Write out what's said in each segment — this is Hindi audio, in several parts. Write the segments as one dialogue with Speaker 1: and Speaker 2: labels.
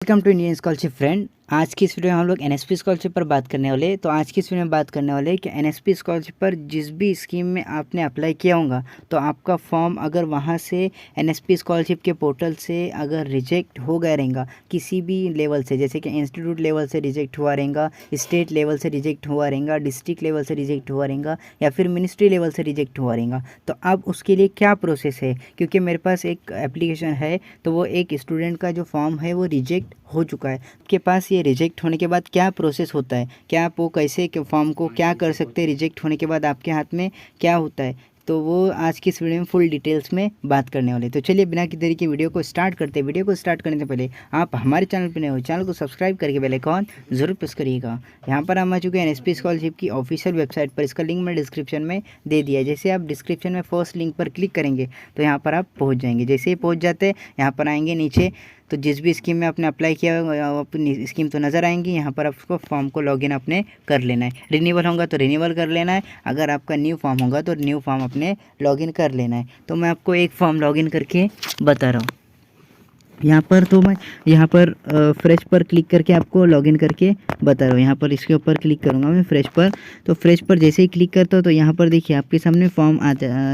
Speaker 1: Welcome to Indian scholarship friend. आज की इस वीडियो में हम लोग एनएसपी स्कॉलरशिप पर बात करने वाले। तो आज की इस वीडियो में बात करने वाले कि एनएसपी स्कॉलरशिप पर जिस भी स्कीम में आपने अप्लाई किया होगा तो आपका फॉर्म अगर वहां से एनएसपी स्कॉलरशिप के पोर्टल से अगर रिजेक्ट हो गया रहेगा किसी भी लेवल से, जैसे कि इंस्टीट्यूट लेवल से रिजेक्ट हुआ रहेगा, स्टेट लेवल से रिजेक्ट हुआ रहेगा, डिस्ट्रिक्ट लेवल से रिजेक्ट हुआ रहेगा या फिर मिनिस्ट्री लेवल से रिजेक्ट हुआ रहेगा, तो अब उसके लिए क्या प्रोसेस है। क्योंकि मेरे पास एक एप्लीकेशन है, तो वो एक स्टूडेंट का जो फॉर्म है वो रिजेक्ट हो चुका है। आपके पास ये रिजेक्ट होने के बाद क्या प्रोसेस होता है, क्या आप वो कैसे फॉर्म को क्या कर सकते हैं, रिजेक्ट होने के बाद आपके हाथ में क्या होता है, तो वो आज की इस वीडियो में फुल डिटेल्स में बात करने वाले। तो चलिए बिना की देरी के वीडियो को स्टार्ट करते हैं। वीडियो को स्टार्ट करने से पहले आप हमारे चैनल पर नए हो, चैनल को सब्सक्राइब करके बेल आइकॉन जरूर प्रेस करिएगा। यहाँ पर हम आ चुके हैं एनएसपी स्कॉलरशिप की ऑफिशियल वेबसाइट पर। इसका लिंक मैं डिस्क्रिप्शन में दे दिया है। जैसे आप डिस्क्रिप्शन में फर्स्ट लिंक पर क्लिक करेंगे तो यहाँ पर आप पहुँच जाएंगे। जैसे ही पहुँच जाते हैं यहाँ पर आएंगे नीचे, तो जिस भी स्कीम में आपने अप्लाई किया अपनी स्कीम तो नज़र आएंगी। यहाँ पर आपको फॉर्म को लॉगिन अपने कर लेना है। रिन्यूअल होगा तो रिन्यूअल कर लेना है, अगर आपका न्यू फॉर्म होगा तो न्यू फॉर्म अपने लॉगिन कर लेना है। तो मैं आपको एक फॉर्म लॉगिन करके बता रहा हूँ। यहाँ पर तो मैं यहाँ पर फ्रेश पर क्लिक करके आपको लॉगिन करके बता रहा हूँ। यहाँ पर इसके ऊपर क्लिक करूँगा मैं फ्रेश पर। तो फ्रेश पर जैसे ही क्लिक करता हूँ तो यहाँ पर देखिए आपके सामने फॉर्म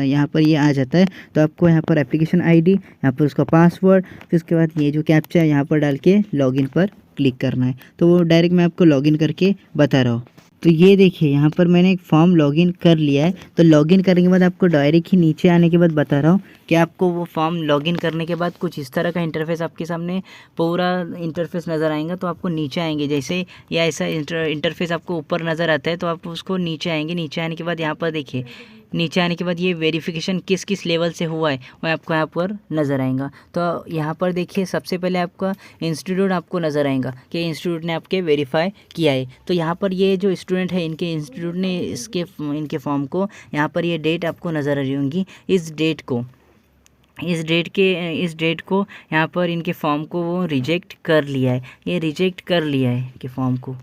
Speaker 1: यहाँ पर ये आ जाता है। तो आपको यहाँ पर एप्लीकेशन आईडी, यहाँ पर उसका पासवर्ड, फिर उसके बाद ये जो कैप्चा है यहाँ पर डाल के लॉगिन पर क्लिक करना है। तो वो डायरेक्ट मैं आपको लॉगिन करके बता रहा हूँ। तो ये देखिए यहाँ पर मैंने एक फॉर्म लॉगिन कर लिया है। तो लॉगिन करने के बाद आपको डायरेक्ट ही नीचे आने के बाद बता रहा हूँ कि आपको वो फॉर्म लॉगिन करने के बाद कुछ इस तरह का इंटरफेस आपके सामने पूरा इंटरफेस नज़र आएगा। तो आपको नीचे आएंगे जैसे या ऐसा इंटरफेस आपको ऊपर नज़र आता है तो आप उसको नीचे आएंगे। नीचे आने के बाद यहाँ पर देखिए, नीचे आने के बाद ये वेरिफिकेशन किस किस लेवल से हुआ है वो आपको यहाँ पर नज़र आएगा। तो यहाँ पर देखिए सबसे पहले आपका इंस्टीट्यूट आपको नज़र आएगा कि इंस्टीट्यूट ने आपके वेरीफाई किया है। तो यहाँ पर ये जो स्टूडेंट है इनके इंस्टीट्यूट ने इनके फॉर्म को यहाँ पर ये डेट आपको नज़र आ रही होंगी। इस डेट को यहाँ पर इनके फॉर्म को वो रिजेक्ट कर लिया है। ये रिजेक्ट कर लिया है इनके फॉर्म को।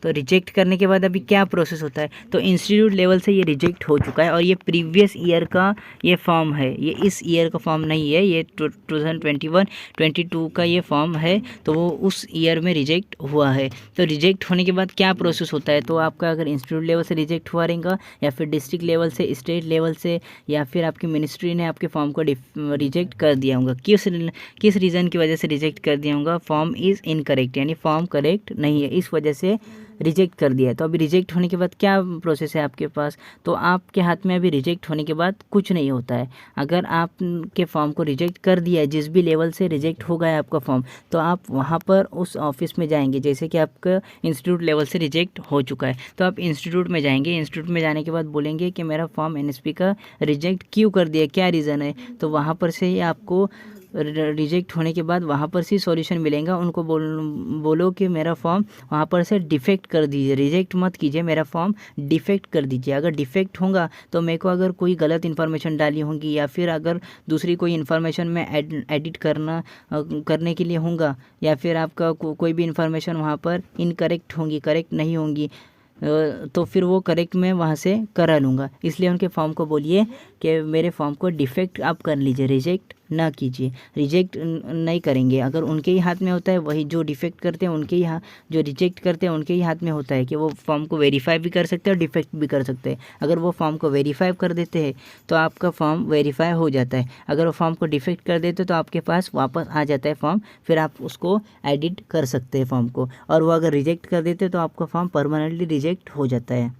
Speaker 1: तो रिजेक्ट करने के बाद अभी क्या प्रोसेस होता है, तो इंस्टीट्यूट लेवल से ये रिजेक्ट हो चुका है और ये प्रीवियस ईयर का ये फॉर्म है, ये इस ईयर का फॉर्म नहीं है, ये 2021-22 का ये फॉर्म है। तो वो उस ईयर में रिजेक्ट हुआ है। तो रिजेक्ट होने के बाद क्या प्रोसेस होता है, तो आपका अगर इंस्टीट्यूट लेवल से रिजेक्ट हुआ रहेगा या फिर डिस्ट्रिक्ट लेवल से, स्टेट लेवल से, या फिर आपकी मिनिस्ट्री ने आपके फॉर्म को रिजेक्ट कर दिया होगा। किस रीज़न की वजह से रिजेक्ट कर दिया होगा, फॉर्म इज़ इनकरेक्ट, यानी फॉर्म करेक्ट नहीं है, इस वजह से रिजेक्ट कर दिया है। तो अभी रिजेक्ट होने के बाद क्या प्रोसेस है आपके पास, तो आपके हाथ में अभी रिजेक्ट होने के बाद कुछ नहीं होता है। अगर आपके फॉर्म को रिजेक्ट कर दिया है, जिस भी लेवल से रिजेक्ट हो गया आपका फॉर्म, तो आप वहाँ पर उस ऑफिस में जाएंगे। जैसे कि आपका इंस्टीट्यूट लेवल से रिजेक्ट हो चुका है तो आप इंस्टीट्यूट में जाएंगे। इंस्टीट्यूट में जाने के बाद बोलेंगे कि मेरा फॉर्म एनएसपी का रिजेक्ट क्यों कर दिया, क्या रीज़न है। तो वहाँ पर से ही आपको रिजेक्ट होने के बाद वहाँ पर से सॉल्यूशन मिलेगा। उनको बोलो कि मेरा फॉर्म वहाँ पर से डिफेक्ट कर दीजिए, रिजेक्ट मत कीजिए, मेरा फॉर्म डिफेक्ट कर दीजिए। अगर डिफेक्ट होगा तो मेरे को अगर कोई गलत इन्फॉर्मेशन डाली होंगी या फिर अगर दूसरी कोई इन्फॉर्मेशन में एडिट करने के लिए होगा, या फिर आपका कोई भी इन्फॉर्मेशन वहाँ पर इनकरेक्ट होंगी, करेक्ट नहीं होंगी, तो फिर वो करेक्ट मैं वहाँ से करा लूँगा। इसलिए उनके फॉर्म को बोलिए कि मेरे फॉर्म को डिफेक्ट आप कर लीजिए, रिजेक्ट ना कीजिए। रिजेक्ट नहीं करेंगे, अगर उनके ही हाथ में होता है, वही जो डिफेक्ट करते हैं उनके ही जो रिजेक्ट करते हैं उनके ही हाथ में होता है कि वो फॉर्म को वेरीफाई भी कर सकते हैं और डिफेक्ट भी कर सकते हैं। अगर वो फॉर्म को वेरीफाई कर देते हैं तो आपका फॉर्म वेरीफाई हो जाता है। अगर वो फॉर्म को डिफेक्ट कर देते तो आपके पास वापस आ जाता है फॉर्म, फिर आप उसको एडिट कर सकते हैं फॉर्म को। और वो अगर रिजेक्ट कर देते तो आपका फॉर्म परमानेंटली रिजेक्ट हो जाता है।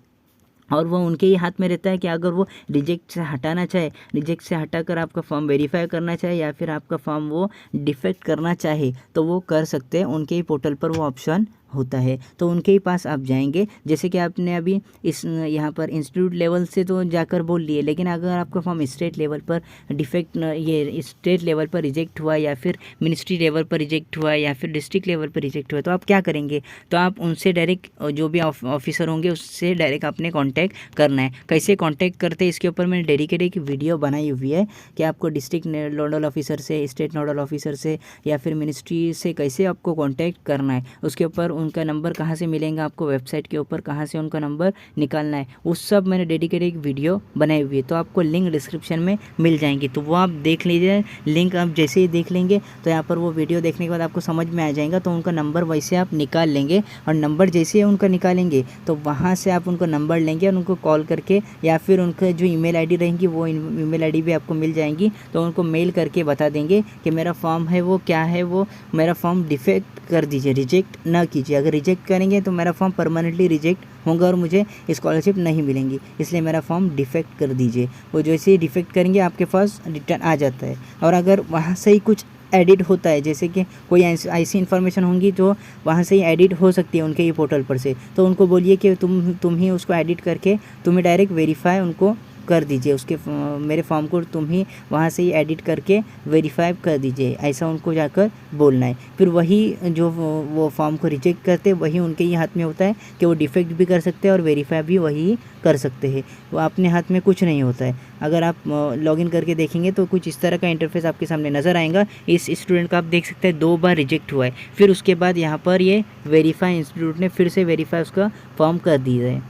Speaker 1: और वो उनके ही हाथ में रहता है कि अगर वो रिजेक्ट से हटाना चाहे, रिजेक्ट से हटाकर आपका फॉर्म वेरीफाई करना चाहे या फिर आपका फॉर्म वो डिफेक्ट करना चाहे तो वो कर सकते हैं। उनके ही पोर्टल पर वो ऑप्शन होता है, तो उनके ही पास आप जाएंगे। जैसे कि आपने अभी इस यहाँ पर इंस्टीट्यूट लेवल से तो जाकर बोल लिए, लेकिन अगर आपका फॉर्म स्टेट लेवल पर डिफेक्ट, ये स्टेट लेवल पर रिजेक्ट हुआ या फिर मिनिस्ट्री लेवल पर रिजेक्ट हुआ या फिर डिस्ट्रिक्ट लेवल पर रिजेक्ट हुआ, तो आप क्या करेंगे, तो आप उनसे डायरेक्ट जो भी ऑफिसर होंगे उससे डायरेक्ट आपने कॉन्टैक्ट करना है। कैसे कॉन्टैक्ट करते हैं इसके ऊपर मैंने डेडिकेटेड एक वीडियो बनाई हुई है कि आपको डिस्ट्रिक्ट नोडल ऑफिसर से, स्टेट नोडल ऑफिसर से या फिर मिनिस्ट्री से कैसे आपको कॉन्टैक्ट करना है। उसके ऊपर उनका नंबर कहाँ से मिलेगा आपको, वेबसाइट के ऊपर कहाँ से उनका नंबर निकालना है, उस सब मैंने डेडिकेटेड एक वीडियो बनाई हुई है। तो आपको लिंक डिस्क्रिप्शन में मिल जाएंगी, तो वो आप देख लीजिए। लिंक आप जैसे ही देख लेंगे तो यहाँ पर वो वीडियो देखने के बाद आपको समझ में आ जाएगा। तो उनका नंबर वैसे आप निकाल लेंगे, और नंबर जैसे ही उनका निकालेंगे तो वहाँ से आप उनको नंबर लेंगे और उनको कॉल करके, या फिर उनका जो ईमेल आईडी रहेंगी वो ईमेल आईडी भी आपको मिल जाएंगी। तो उनको मेल करके बता देंगे कि मेरा फॉर्म है वो क्या है, वो मेरा फॉर्म डिफेक्ट कर दीजिए, रिजेक्ट ना कीजिए। अगर रिजेक्ट करेंगे तो मेरा फॉर्म परमानेंटली रिजेक्ट होगा और मुझे स्कॉलरशिप नहीं मिलेंगी, इसलिए मेरा फॉर्म डिफेक्ट कर दीजिए। वो जैसे ही डिफेक्ट करेंगे आपके पास रिटर्न आ जाता है। और अगर वहाँ से ही कुछ एडिट होता है, जैसे कि कोई ऐसी इन्फॉर्मेशन होंगी जो वहाँ से ही एडिट हो सकती है उनके ही पोर्टल पर से, तो उनको बोलिए कि तुम ही उसको एडिट करके तुम्हें डायरेक्ट वेरीफाई उनको कर दीजिए, उसके मेरे फॉर्म को तुम ही वहाँ से ही एडिट करके वेरीफाई कर दीजिए, ऐसा उनको जाकर बोलना है। फिर वही जो वो फॉर्म को रिजेक्ट करते हैं वही उनके ही हाथ में होता है कि वो डिफेक्ट भी कर सकते हैं और वेरीफाई भी वही कर सकते हैं। वो अपने हाथ में कुछ नहीं होता है। अगर आप लॉगिन करके देखेंगे तो कुछ इस तरह का इंटरफेस आपके सामने नज़र आएगा। इस स्टूडेंट का आप देख सकते हैं 2 बार रिजेक्ट हुआ है, फिर उसके बाद यहाँ पर ये वेरीफाई इंस्टीट्यूट ने फिर से वेरीफाई उसका फॉर्म कर दिया है।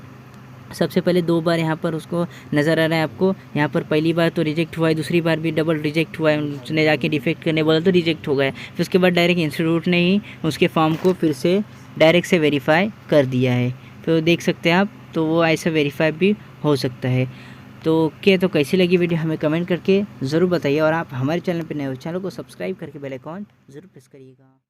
Speaker 1: सबसे पहले 2 बार यहाँ पर उसको नज़र आ रहा है आपको। यहाँ पर पहली बार तो रिजेक्ट हुआ है, दूसरी बार भी डबल रिजेक्ट हुआ है। उसने जाके डिफेक्ट करने बोला तो रिजेक्ट हो गया। फिर उसके बाद डायरेक्ट इंस्टीट्यूट ने ही उसके फॉर्म को फिर से डायरेक्ट से वेरीफाई कर दिया है। तो देख सकते हैं आप, तो वो ऐसा वेरीफाई भी हो सकता है। तो ओके, तो कैसी लगी वीडियो हमें कमेंट करके ज़रूर बताइए, और आप हमारे चैनल पर नए हो चैनल को सब्सक्राइब करके बेल आइकॉन ज़रूर प्रेस करिएगा।